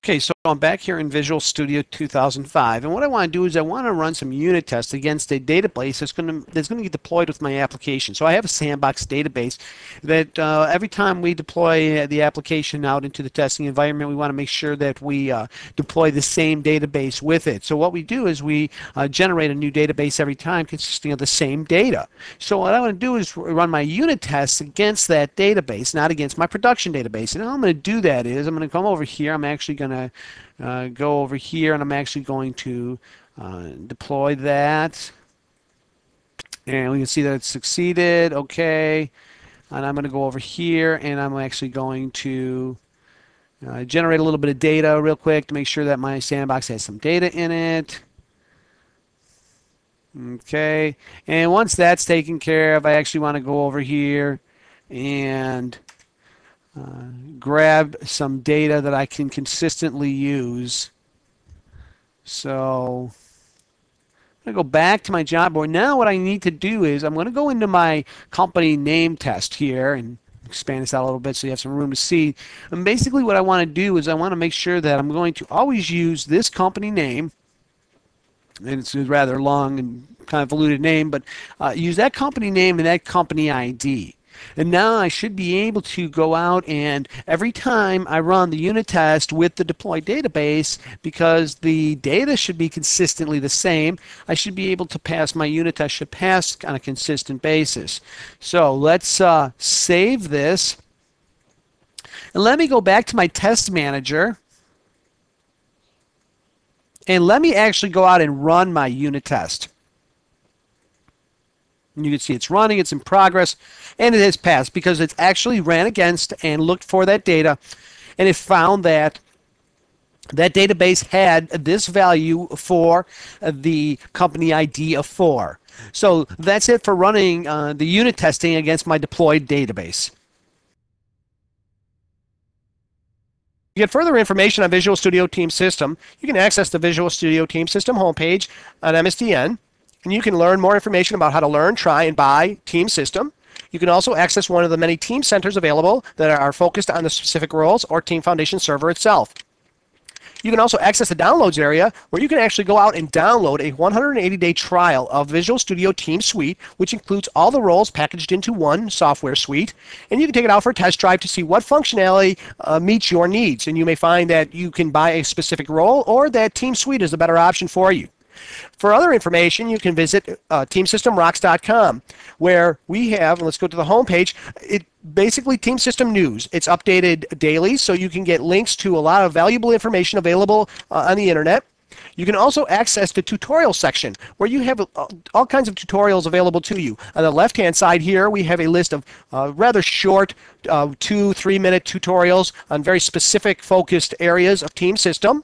Okay, so I'm back here in Visual Studio 2005, and what I want to do is I want to run some unit tests against a database that's going to get deployed with my application. So I have a sandbox database that every time we deploy the application out into the testing environment, we want to make sure that we deploy the same database with it. So what we do is we generate a new database every time consisting of the same data. So what I want to do is run my unit tests against that database, not against my production database. And how I'm going to do that is I'm going to come over here. I'm actually going to go over here, and I'm actually going to deploy that, and we can see that it's succeeded. Okay, and I'm going to go over here, and I'm actually going to generate a little bit of data real quick to make sure that my sandbox has some data in it. Okay, and once that's taken care of, I actually want to go over here and grab some data that I can consistently use. So I'm going to go back to my job board. Now what I need to do is I'm going to go into my company name test here and expand this out a little bit so you have some room to see. And basically what I want to do is I want to make sure that I'm going to always use this company name, and it's a rather long and convoluted name, but use that company name and that company ID. And now I should be able to go out, and every time I run the unit test with the deployed database, because the data should be consistently the same, I should be able to pass my unit test, should pass on a consistent basis. So let's save this. And let me go back to my test manager. And let me actually go out and run my unit test. And you can see it's running, it's in progress, and it has passed because it's actually ran against and looked for that data, and it found that that database had this value for the company ID of 4. So that's it for running the unit testing against my deployed database. To get further information on Visual Studio Team System, you can access the Visual Studio Team System homepage on MSDN. And you can learn more information about how to learn, try, and buy Team System. You can also access one of the many team centers available that are focused on the specific roles or Team Foundation server itself. You can also access the downloads area where you can actually go out and download a 180-day trial of Visual Studio Team Suite, which includes all the roles packaged into one software suite. And you can take it out for a test drive to see what functionality meets your needs. And you may find that you can buy a specific role or that Team Suite is the better option for you. For other information, you can visit TeamSystemRocks.com, where we have, and let's go to the home page, basically Team System news. It's updated daily, so you can get links to a lot of valuable information available on the internet. You can also access the tutorial section, where you have all kinds of tutorials available to you. On the left-hand side here, we have a list of rather short 2-3 minute tutorials on very specific focused areas of Team System.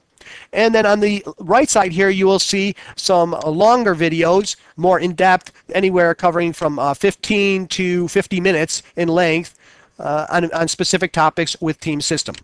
And then on the right side here, you will see some longer videos, more in-depth, anywhere covering from 15 to 50 minutes in length on specific topics with Team System.